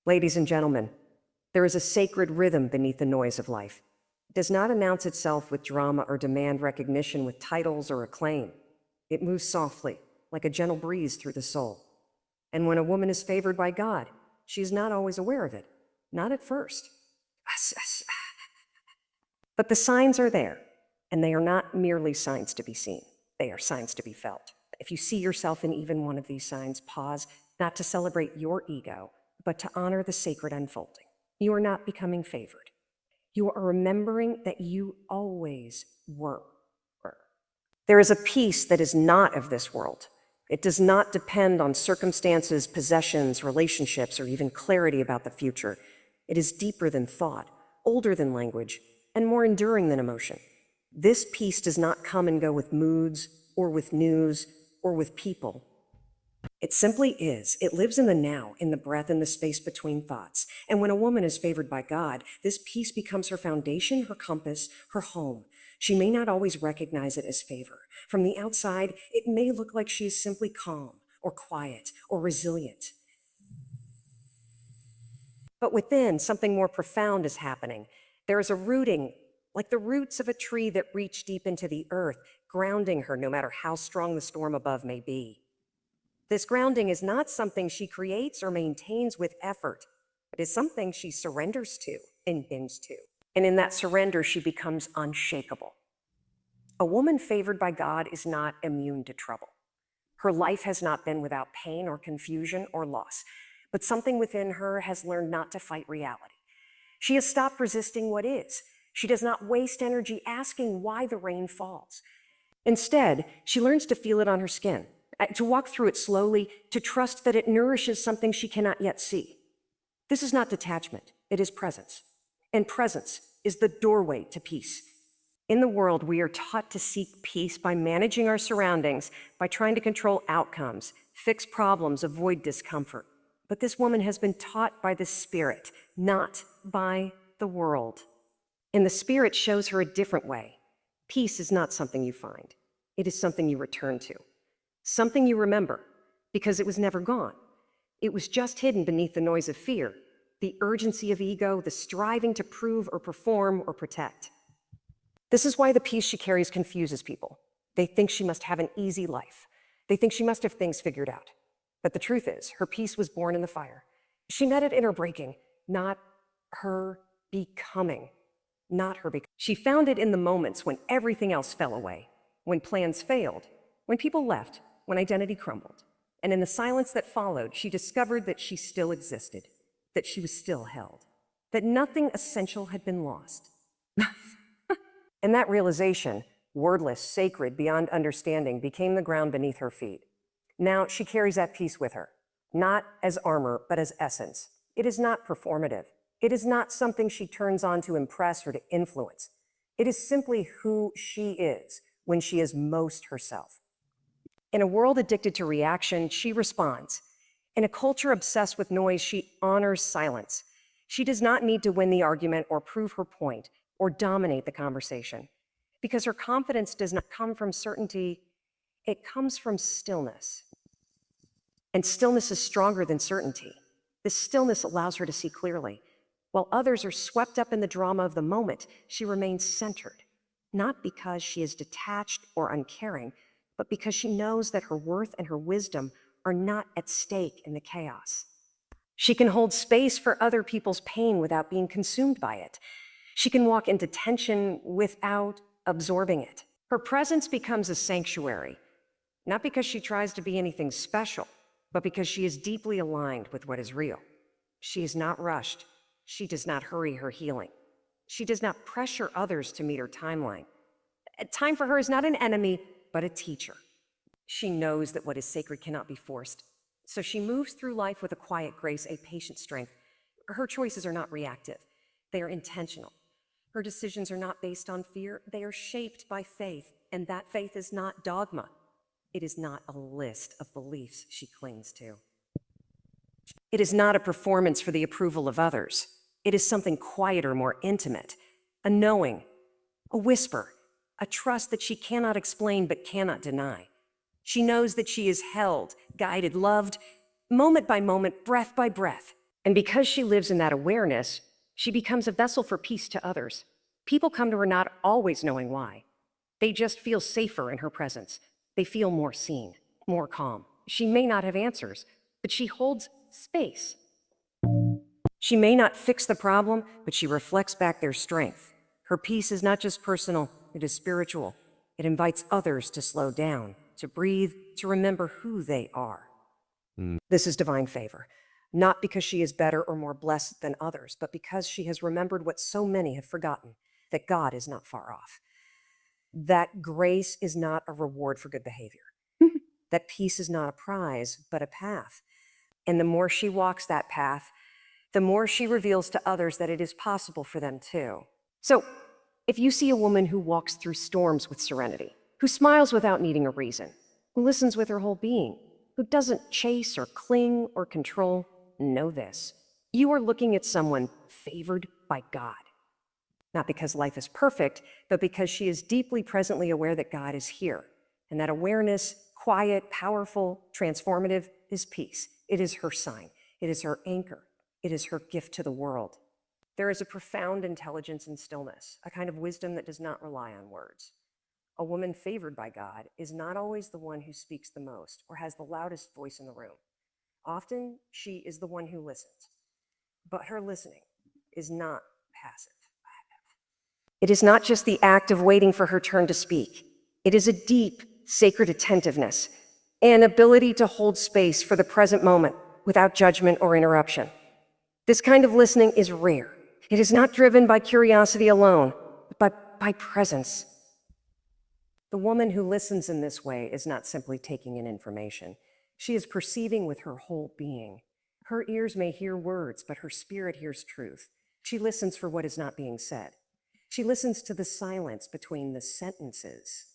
Ladies and gentlemen, there is a sacred rhythm beneath the noise of life. It does not announce itself with drama or demand recognition with titles or acclaim. It moves softly, like a gentle breeze through the soul. And when a woman is favored by God, she is not always aware of it, not at first. But the signs are there, and they are not merely signs to be seen. They are signs to be felt. If you see yourself in even one of these signs, pause, not to celebrate your ego, but to honor the sacred unfolding. You are not becoming favored. You are remembering that you always were. There is a peace that is not of this world. It does not depend on circumstances, possessions, relationships, or even clarity about the future. It is deeper than thought, older than language, and more enduring than emotion. This peace does not come and go with moods, or with news, or with people. It simply is. It lives in the now, in the breath, in the space between thoughts. And when a woman is favored by God, this peace becomes her foundation, her compass, her home. She may not always recognize it as favor. From the outside, it may look like she is simply calm, or quiet, or resilient. But within, something more profound is happening. There is a rooting, like the roots of a tree that reach deep into the earth, grounding her no matter how strong the storm above may be. This grounding is not something she creates or maintains with effort. It is something she surrenders to and bends to. And in that surrender, she becomes unshakable. A woman favored by God is not immune to trouble. Her life has not been without pain or confusion or loss, but something within her has learned not to fight reality. She has stopped resisting what is. She does not waste energy asking why the rain falls. Instead, she learns to feel it on her skin, to walk through it slowly, to trust that it nourishes something she cannot yet see. This is not detachment, it is presence. And presence is the doorway to peace. In the world, we are taught to seek peace by managing our surroundings, by trying to control outcomes, fix problems, avoid discomfort. But this woman has been taught by the Spirit, not by the world. And the Spirit shows her a different way. Peace is not something you find. It is something you return to. Something you remember, because it was never gone. It was just hidden beneath the noise of fear, the urgency of ego, the striving to prove or perform or protect. This is why the peace she carries confuses people. They think she must have an easy life. They think she must have things figured out. But the truth is, her peace was born in the fire. She met it in her breaking, not her becoming. Not her becoming. She found it in the moments when everything else fell away, when plans failed, when people left, when identity crumbled. And in the silence that followed, she discovered that she still existed, that she was still held, that nothing essential had been lost. And that realization, wordless, sacred, beyond understanding, became the ground beneath her feet. Now she carries that peace with her, not as armor, but as essence. It is not performative. It is not something she turns on to impress or to influence. It is simply who she is when she is most herself. In a world addicted to reaction, she responds. In a culture obsessed with noise, she honors silence. She does not need to win the argument or prove her point or dominate the conversation, because her confidence does not come from certainty, it comes from stillness. And stillness is stronger than certainty. This stillness allows her to see clearly. While others are swept up in the drama of the moment, she remains centered, not because she is detached or uncaring, but because she knows that her worth and her wisdom are not at stake in the chaos. She can hold space for other people's pain without being consumed by it. She can walk into tension without absorbing it. Her presence becomes a sanctuary, not because she tries to be anything special, but because she is deeply aligned with what is real. She is not rushed. She does not hurry her healing. She does not pressure others to meet her timeline. Time for her is not an enemy, but a teacher. She knows that what is sacred cannot be forced. So she moves through life with a quiet grace, a patient strength. Her choices are not reactive. They are intentional. Her decisions are not based on fear. They are shaped by faith. And that faith is not dogma. It is not a list of beliefs she clings to. It is not a performance for the approval of others. It is something quieter, more intimate, a knowing, a whisper, a trust that she cannot explain but cannot deny. She knows that she is held, guided, loved, moment by moment, breath by breath. And because she lives in that awareness, she becomes a vessel for peace to others. People come to her not always knowing why. They just feel safer in her presence. They feel more seen, more calm. She may not have answers, but she holds space. She may not fix the problem, but she reflects back their strength. Her peace is not just personal, it is spiritual. It invites others to slow down, to breathe, to remember who they are. This is divine favor, not because she is better or more blessed than others, but because she has remembered what so many have forgotten, that God is not far off. That grace is not a reward for good behavior. That peace is not a prize, but a path. And the more she walks that path, the more she reveals to others that it is possible for them too. So, if you see a woman who walks through storms with serenity, who smiles without needing a reason, who listens with her whole being, who doesn't chase or cling or control, know this. You are looking at someone favored by God. Not because life is perfect, but because she is deeply presently aware that God is here. And that awareness, quiet, powerful, transformative, is peace. It is her sign. It is her anchor. It is her gift to the world. There is a profound intelligence in stillness, a kind of wisdom that does not rely on words. A woman favored by God is not always the one who speaks the most or has the loudest voice in the room. Often, she is the one who listens. But her listening is not passive. It is not just the act of waiting for her turn to speak. It is a deep, sacred attentiveness, an ability to hold space for the present moment without judgment or interruption. This kind of listening is rare. It is not driven by curiosity alone, but by presence. The woman who listens in this way is not simply taking in information. She is perceiving with her whole being. Her ears may hear words, but her spirit hears truth. She listens for what is not being said. She listens to the silence between the sentences.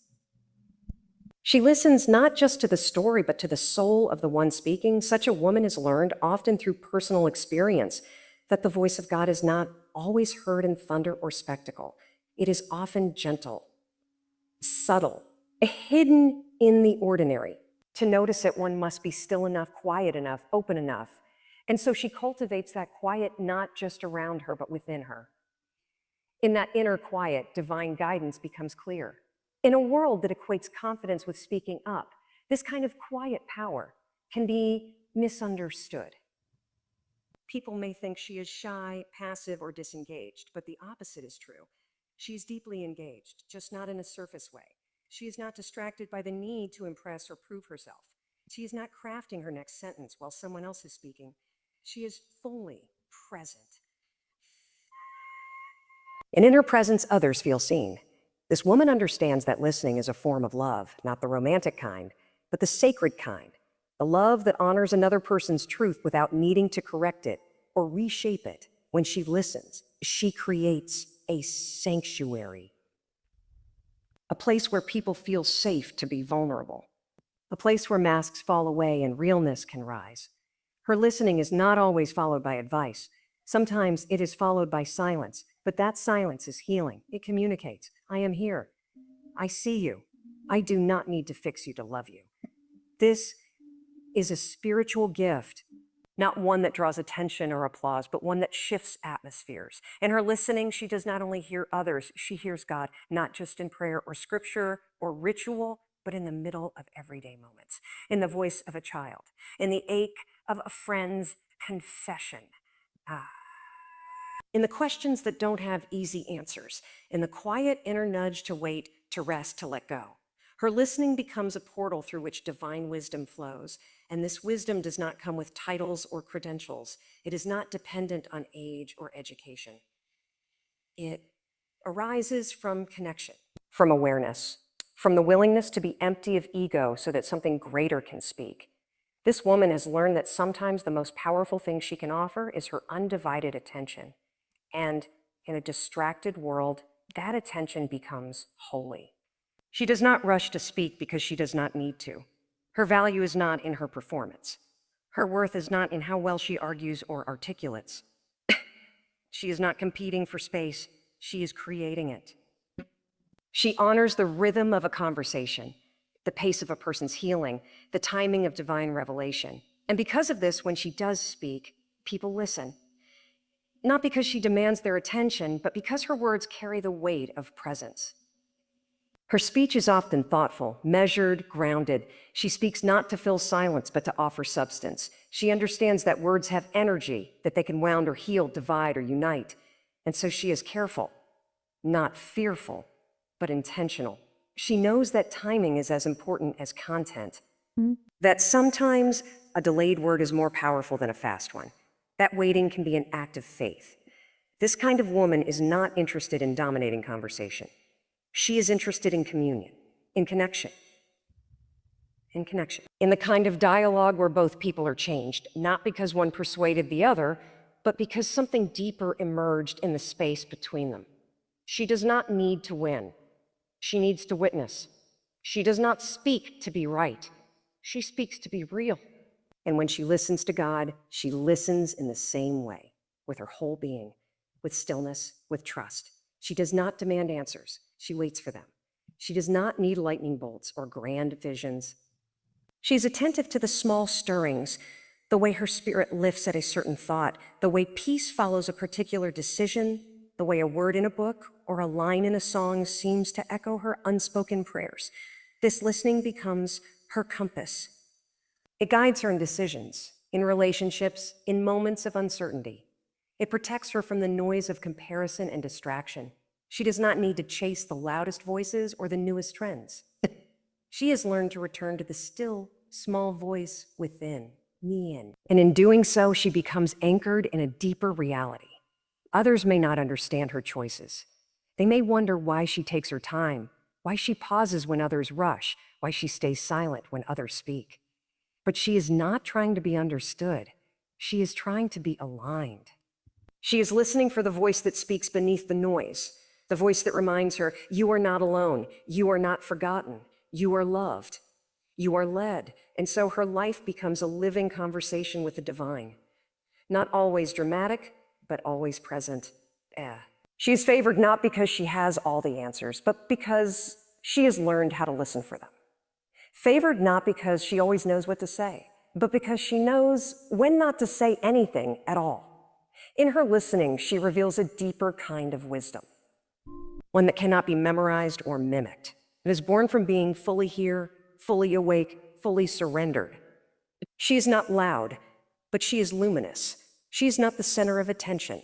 She listens not just to the story, but to the soul of the one speaking. Such a woman has learned, often through personal experience, that the voice of God is not always heard in thunder or spectacle. It is often gentle, subtle, hidden in the ordinary. To notice it, one must be still enough, quiet enough, open enough. And so she cultivates that quiet not just around her, but within her. In that inner quiet, divine guidance becomes clear. In a world that equates confidence with speaking up, this kind of quiet power can be misunderstood. People may think she is shy, passive, or disengaged, but the opposite is true. She is deeply engaged, just not in a surface way. She is not distracted by the need to impress or prove herself. She is not crafting her next sentence while someone else is speaking. She is fully present. And in her presence, others feel seen. This woman understands that listening is a form of love, not the romantic kind, but the sacred kind. The love that honors another person's truth without needing to correct it or reshape it. When she listens, she creates a sanctuary. A place where people feel safe to be vulnerable. A place where masks fall away and realness can rise. Her listening is not always followed by advice. Sometimes it is followed by silence, but that silence is healing. It communicates, I am here. I see you. I do not need to fix you to love you. This is a spiritual gift, not one that draws attention or applause, but one that shifts atmospheres. In her listening, she does not only hear others, she hears God, not just in prayer or scripture or ritual, but in the middle of everyday moments, in the voice of a child, in the ache of a friend's confession. In the questions that don't have easy answers, in the quiet inner nudge to wait, to rest, to let go. Her listening becomes a portal through which divine wisdom flows, and this wisdom does not come with titles or credentials. It is not dependent on age or education. It arises from connection, from awareness, from the willingness to be empty of ego so that something greater can speak. This woman has learned that sometimes the most powerful thing she can offer is her undivided attention. And in a distracted world, that attention becomes holy. She does not rush to speak because she does not need to. Her value is not in her performance. Her worth is not in how well she argues or articulates. She is not competing for space. She is creating it. She honors the rhythm of a conversation, the pace of a person's healing, the timing of divine revelation. And because of this, when she does speak, People listen. Not because she demands their attention, but because her words carry the weight of presence. Her speech is often thoughtful, measured, grounded. She speaks not to fill silence, but to offer substance. She understands that words have energy, that they can wound or heal, divide or unite. And so she is careful, not fearful, but intentional. She knows that timing is as important as content, that sometimes a delayed word is more powerful than a fast one. That waiting can be an act of faith. This kind of woman is not interested in dominating conversation. She is interested in communion, in connection. In the kind of dialogue where both people are changed, not because one persuaded the other, but because something deeper emerged in the space between them. She does not need to win. She needs to witness. She does not speak to be right. She speaks to be real. And when she listens to God, she listens in the same way, with her whole being, with stillness, with trust. She does not demand answers. She waits for them. She does not need lightning bolts or grand visions. She is attentive to the small stirrings, the way her spirit lifts at a certain thought, the way peace follows a particular decision, the way a word in a book or a line in a song seems to echo her unspoken prayers. This listening becomes her compass. It guides her in decisions, in relationships, in moments of uncertainty. It protects her from the noise of comparison and distraction. She does not need to chase the loudest voices or the newest trends. She has learned to return to the still, small voice within, me. And in doing so, she becomes anchored in a deeper reality. Others may not understand her choices. They may wonder why she takes her time, why she pauses when others rush, why she stays silent when others speak. But she is not trying to be understood. She is trying to be aligned. She is listening for the voice that speaks beneath the noise, the voice that reminds her, you are not alone, you are not forgotten, you are loved, you are led. And so her life becomes a living conversation with the divine. Not always dramatic, but always present. She is favored not because she has all the answers, but because she has learned how to listen for them. Favored not because she always knows what to say, but because she knows when not to say anything at all. In her listening, she reveals a deeper kind of wisdom, one that cannot be memorized or mimicked. It is born from being fully here, fully awake, fully surrendered. She is not loud, but she is luminous. She is not the center of attention,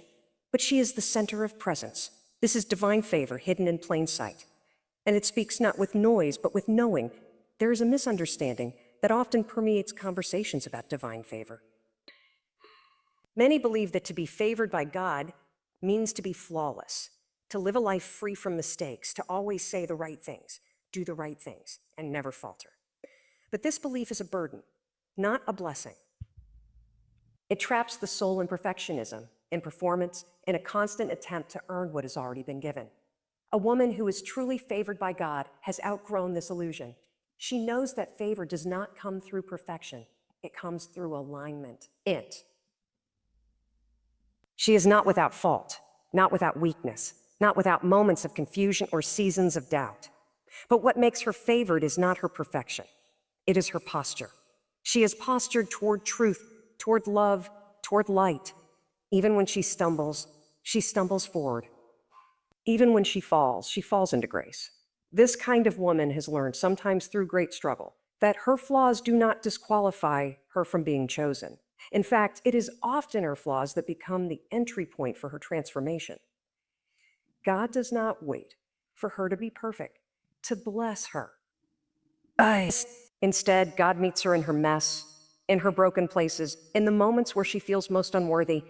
but she is the center of presence. This is divine favor hidden in plain sight. And it speaks not with noise, but with knowing. There is a misunderstanding that often permeates conversations about divine favor. Many believe that to be favored by God means to be flawless, to live a life free from mistakes, to always say the right things, do the right things, and never falter. But this belief is a burden, not a blessing. It traps the soul in perfectionism, in performance, in a constant attempt to earn what has already been given. A woman who is truly favored by God has outgrown this illusion. She knows that favor does not come through perfection. It comes through alignment. She is not without fault, not without weakness, not without moments of confusion or seasons of doubt. But what makes her favored is not her perfection. It is her posture. She is postured toward truth, toward love, toward light. Even when she stumbles forward. Even when she falls into grace. This kind of woman has learned, sometimes through great struggle, that her flaws do not disqualify her from being chosen. In fact, it is often her flaws that become the entry point for her transformation. God does not wait for her to be perfect, to bless her. Instead, God meets her in her mess, in her broken places, in the moments where she feels most unworthy.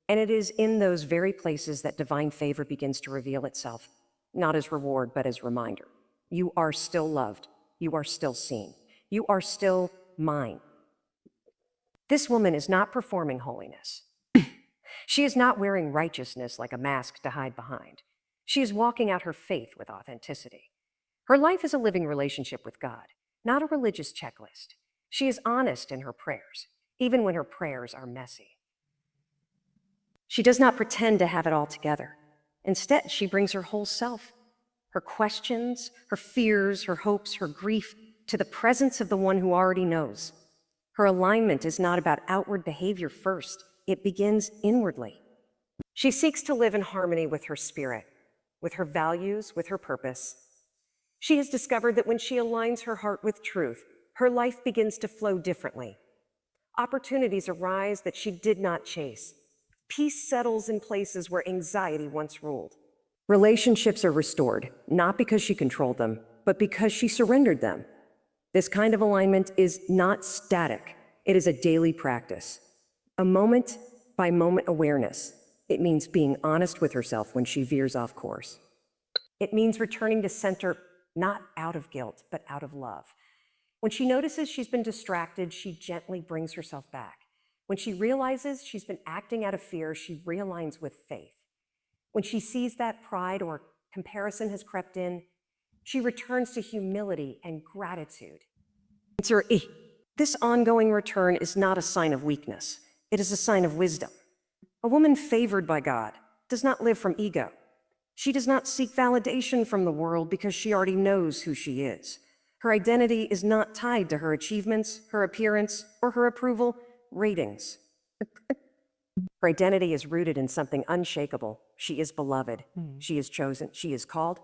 And it is in those very places that divine favor begins to reveal itself, not as reward, but as reminder. You are still loved. You are still seen. You are still mine. This woman is not performing holiness. She is not wearing righteousness like a mask to hide behind. She is walking out her faith with authenticity. Her life is a living relationship with God, not a religious checklist. She is honest in her prayers, even when her prayers are messy. She does not pretend to have it all together. Instead, she brings her whole self, her questions, her fears, her hopes, her grief, to the presence of the one who already knows. Her alignment is not about outward behavior first. it begins inwardly. She seeks to live in harmony with her spirit, with her values, with her purpose. She has discovered that when she aligns her heart with truth, her life begins to flow differently. Opportunities arise that she did not chase. Peace settles in places where anxiety once ruled. Relationships are restored, not because she controlled them, but because she surrendered them. This kind of alignment is not static. It is a daily practice, a moment-by-moment awareness. It means being honest with herself when she veers off course. It means returning to center, not out of guilt, but out of love. When she notices she's been distracted, she gently brings herself back. When she realizes she's been acting out of fear, she realigns with faith. When she sees that pride or comparison has crept in, she returns to humility and gratitude. Answer E. This ongoing return is not a sign of weakness. It is a sign of wisdom. A woman favored by God does not live from ego. She does not seek validation from the world because she already knows who she is. Her identity is not tied to her achievements, her appearance, or her approval ratings. Her identity is rooted in something unshakable. She is beloved. She is chosen. She is called,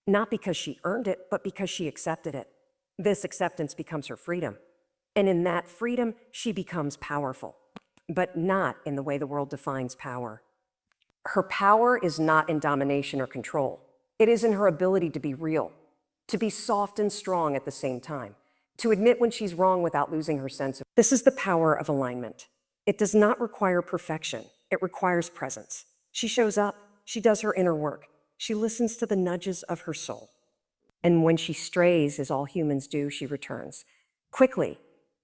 not because she earned it, but because she accepted it. This acceptance becomes her freedom. And in that freedom, she becomes powerful, but not in the way the world defines power. Her power is not in domination or control. It is in her ability to be real, to be soft and strong at the same time, to admit when she's wrong without losing her sense of. This is the power of alignment. It does not require perfection. It requires presence. She shows up. She does her inner work. She listens to the nudges of her soul. And when she strays, as all humans do, she returns. Quickly,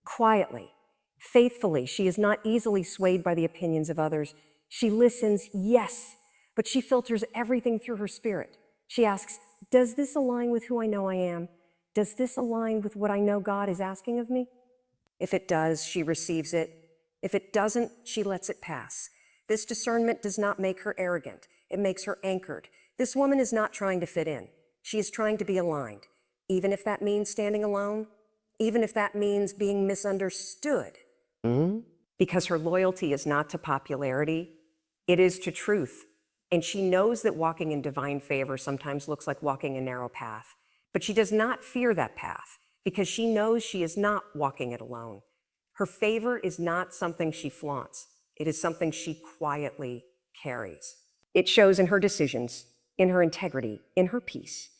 quietly, faithfully. She is not easily swayed by the opinions of others. She listens, yes, but she filters everything through her spirit. She asks, does this align with who I know I am? Does this align with what I know God is asking of me? If it does, she receives it. If it doesn't, she lets it pass. This discernment does not make her arrogant. It makes her anchored. This woman is not trying to fit in. She is trying to be aligned, even if that means standing alone, even if that means being misunderstood. Because her loyalty is not to popularity, it is to truth. And she knows that walking in divine favor sometimes looks like walking a narrow path. But she does not fear that path because she knows she is not walking it alone. Her favor is not something she flaunts. It is something she quietly carries. It shows in her decisions, in her integrity, in her peace.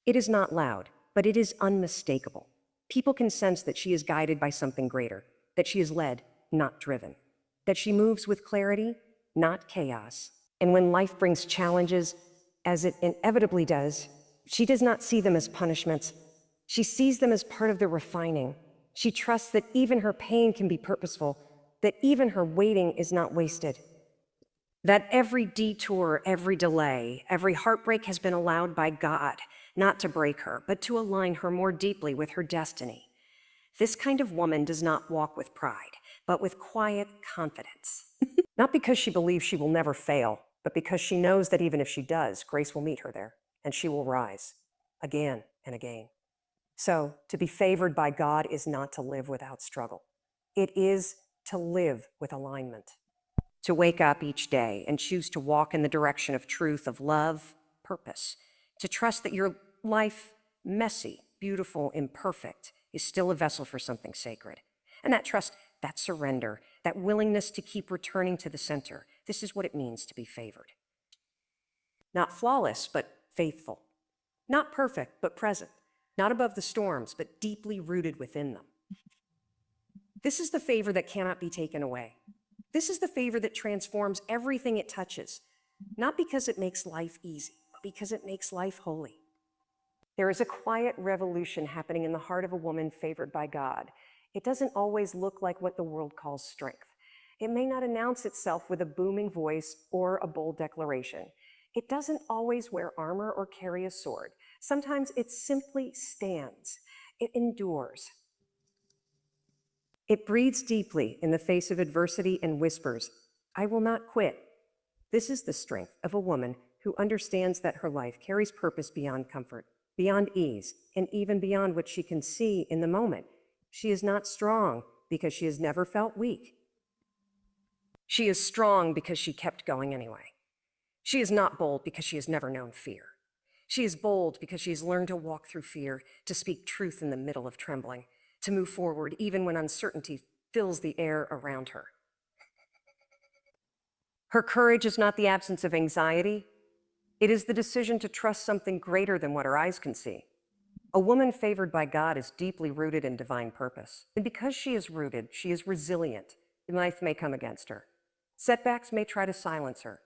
It is not loud, but it is unmistakable. People can sense that she is guided by something greater, that she is led, not driven, that she moves with clarity, not chaos. And when life brings challenges, as it inevitably does, she does not see them as punishments. She sees them as part of the refining. She trusts that even her pain can be purposeful, that even her waiting is not wasted, that every detour, every delay, every heartbreak has been allowed by God, not to break her, but to align her more deeply with her destiny. This kind of woman does not walk with pride, but with quiet confidence. Not because she believes she will never fail, but because she knows that even if she does, grace will meet her there, and she will rise again and again. So, to be favored by God is not to live without struggle. It is to live with alignment. To wake up each day and choose to walk in the direction of truth, of love, purpose. To trust that your life, messy, beautiful, imperfect, is still a vessel for something sacred. And that trust, that surrender, that willingness to keep returning to the center, this is what it means to be favored. Not flawless, but faithful. Not perfect, but present. Not above the storms, but deeply rooted within them. This is the favor that cannot be taken away. This is the favor that transforms everything it touches, not because it makes life easy, but because it makes life holy. There is a quiet revolution happening in the heart of a woman favored by God. It doesn't always look like what the world calls strength. It may not announce itself with a booming voice or a bold declaration. It doesn't always wear armor or carry a sword. Sometimes it simply stands. It endures. It breathes deeply in the face of adversity and whispers, "I will not quit." This is the strength of a woman who understands that her life carries purpose beyond comfort, beyond ease, and even beyond what she can see in the moment. She is not strong because she has never felt weak. She is strong because she kept going anyway. She is not bold because she has never known fear. She is bold because she has learned to walk through fear, to speak truth in the middle of trembling, to move forward even when uncertainty fills the air around her. Her courage is not the absence of anxiety. It is the decision to trust something greater than what her eyes can see. A woman favored by God is deeply rooted in divine purpose. And because she is rooted, she is resilient. Life may come against her. Setbacks may try to silence her.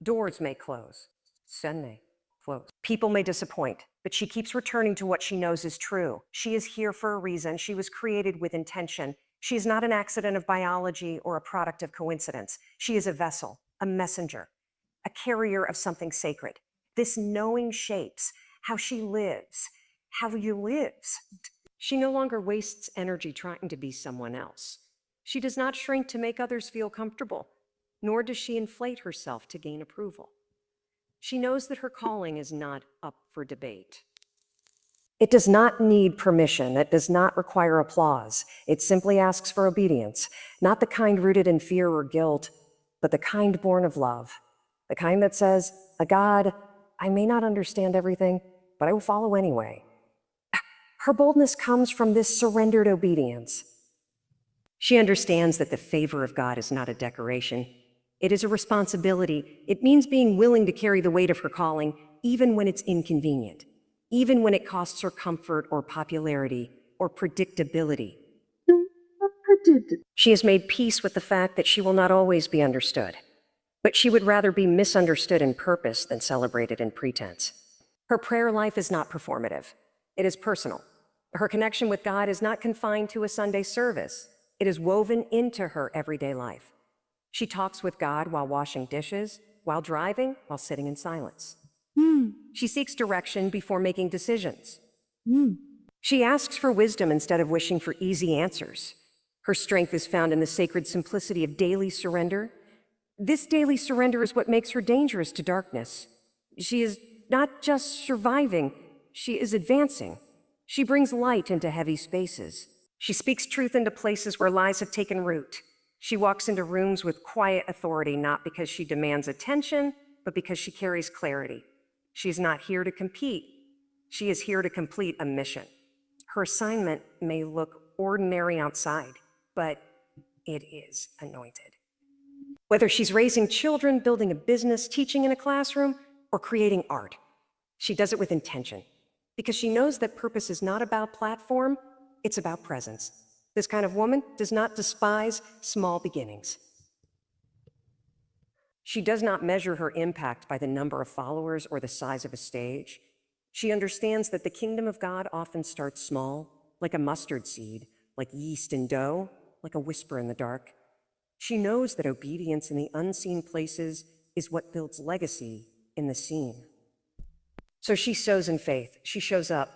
Doors may close. Sun may close. People may disappoint, but she keeps returning to what she knows is true. She is here for a reason. She was created with intention. She is not an accident of biology or a product of coincidence. She is a vessel, a messenger, a carrier of something sacred. This knowing shapes how she lives, how you lives. She no longer wastes energy trying to be someone else. She does not shrink to make others feel comfortable, nor does she inflate herself to gain approval. She knows that her calling is not up for debate. It does not need permission. It does not require applause. It simply asks for obedience, not the kind rooted in fear or guilt, but the kind born of love, the kind that says, God, I may not understand everything, but I will follow anyway. Her boldness comes from this surrendered obedience. She understands that the favor of God is not a decoration. It is a responsibility. It means being willing to carry the weight of her calling, even when it's inconvenient, even when it costs her comfort or popularity or predictability. She has made peace with the fact that she will not always be understood, but she would rather be misunderstood in purpose than celebrated in pretense. Her prayer life is not performative. It is personal. Her connection with God is not confined to a Sunday service. It is woven into her everyday life. She talks with God while washing dishes, while driving, while sitting in silence. She seeks direction before making decisions. She asks for wisdom instead of wishing for easy answers. Her strength is found in the sacred simplicity of daily surrender. This daily surrender is what makes her dangerous to darkness. She is not just surviving, she is advancing. She brings light into heavy spaces. She speaks truth into places where lies have taken root. She walks into rooms with quiet authority, not because she demands attention, but because she carries clarity. She's not here to compete. She is here to complete a mission. Her assignment may look ordinary outside, but it is anointed. Whether she's raising children, building a business, teaching in a classroom, or creating art, she does it with intention because she knows that purpose is not about platform, it's about presence. This kind of woman does not despise small beginnings. She does not measure her impact by the number of followers or the size of a stage. She understands that the kingdom of God often starts small, like a mustard seed, like yeast in dough, like a whisper in the dark. She knows that obedience in the unseen places is what builds legacy in the seen. So she sows in faith. She shows up.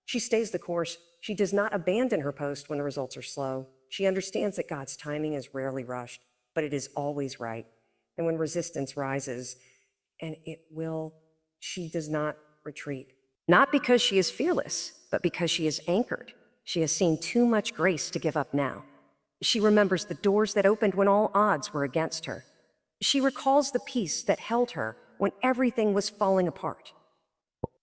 She stays the course. She does not abandon her post when the results are slow. She understands that God's timing is rarely rushed, but it is always right. And when resistance rises, and it will, she does not retreat. Not because she is fearless, but because she is anchored. She has seen too much grace to give up now. She remembers the doors that opened when all odds were against her. She recalls the peace that held her when everything was falling apart.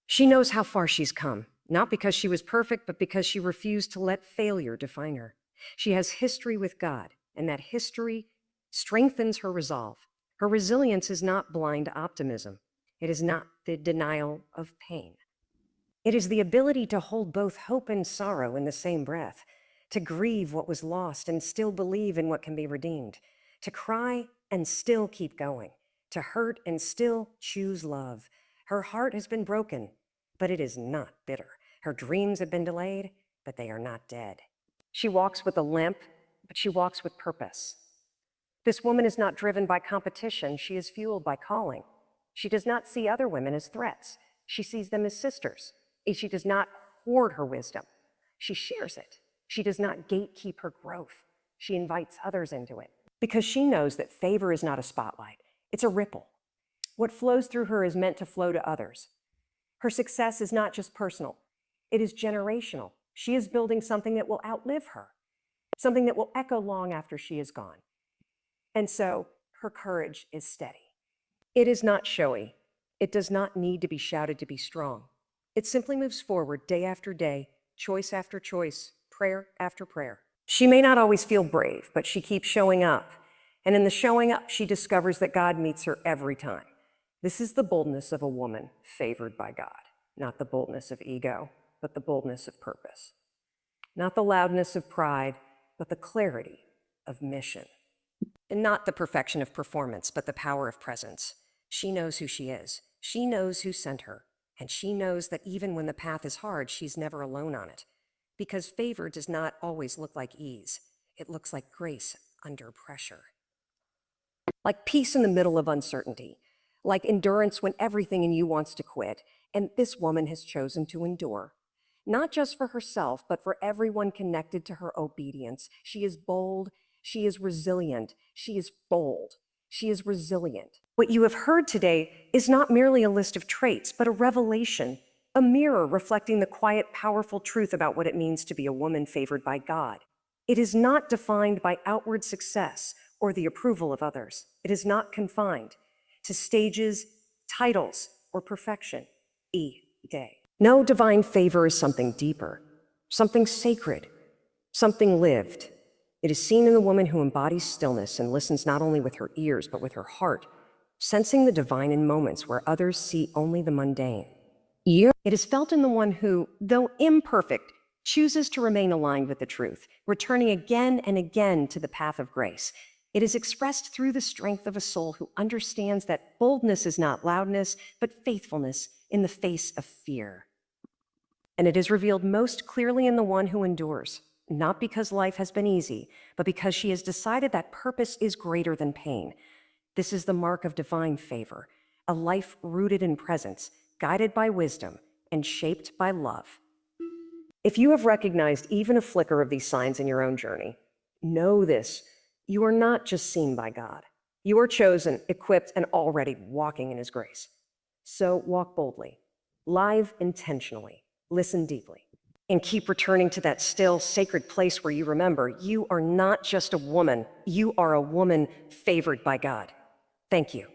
She knows how far she's come, not because she was perfect, but because she refused to let failure define her. She has history with God, and that history strengthens her resolve. Her resilience is not blind optimism. It is not the denial of pain. It is the ability to hold both hope and sorrow in the same breath, to grieve what was lost and still believe in what can be redeemed, to cry and still keep going, to hurt and still choose love. Her heart has been broken, but it is not bitter. Her dreams have been delayed, but they are not dead. She walks with a limp, but she walks with purpose. This woman is not driven by competition. She is fueled by calling. She does not see other women as threats. She sees them as sisters. She does not hoard her wisdom. She shares it. She does not gatekeep her growth. She invites others into it because she knows that favor is not a spotlight. It's a ripple. What flows through her is meant to flow to others. Her success is not just personal. It is generational. She is building something that will outlive her, something that will echo long after she is gone. And so her courage is steady. It is not showy. It does not need to be shouted to be strong. It simply moves forward day after day, choice after choice, prayer after prayer. She may not always feel brave, but she keeps showing up. And in the showing up, she discovers that God meets her every time. This is the boldness of a woman favored by God, not the boldness of ego, but the boldness of purpose. Not the loudness of pride, but the clarity of mission. And not the perfection of performance, but the power of presence. She knows who she is. She knows who sent her. And she knows that even when the path is hard, she's never alone on it. Because favor does not always look like ease. It looks like grace under pressure. Like peace in the middle of uncertainty. Like endurance when everything in you wants to quit. And this woman has chosen to endure. Not just for herself, but for everyone connected to her obedience. She is bold. She is resilient. She is bold. She is resilient. What you have heard today is not merely a list of traits, but a revelation, a mirror reflecting the quiet, powerful truth about what it means to be a woman favored by God. It is not defined by outward success or the approval of others. It is not confined to stages, titles, or perfection. Day. No, divine favor is something deeper, something sacred, something lived. It is seen in the woman who embodies stillness and listens not only with her ears, but with her heart, sensing the divine in moments where others see only the mundane. It is felt in the one who, though imperfect, chooses to remain aligned with the truth, returning again and again to the path of grace. It is expressed through the strength of a soul who understands that boldness is not loudness, but faithfulness in the face of fear. And it is revealed most clearly in the one who endures, not because life has been easy, but because she has decided that purpose is greater than pain. This is the mark of divine favor, a life rooted in presence, guided by wisdom, and shaped by love. If you have recognized even a flicker of these signs in your own journey, know this: you are not just seen by God. You are chosen, equipped, and already walking in His grace. So walk boldly, live intentionally, listen deeply, and keep returning to that still, sacred place where you remember you are not just a woman, you are a woman favored by God. Thank you.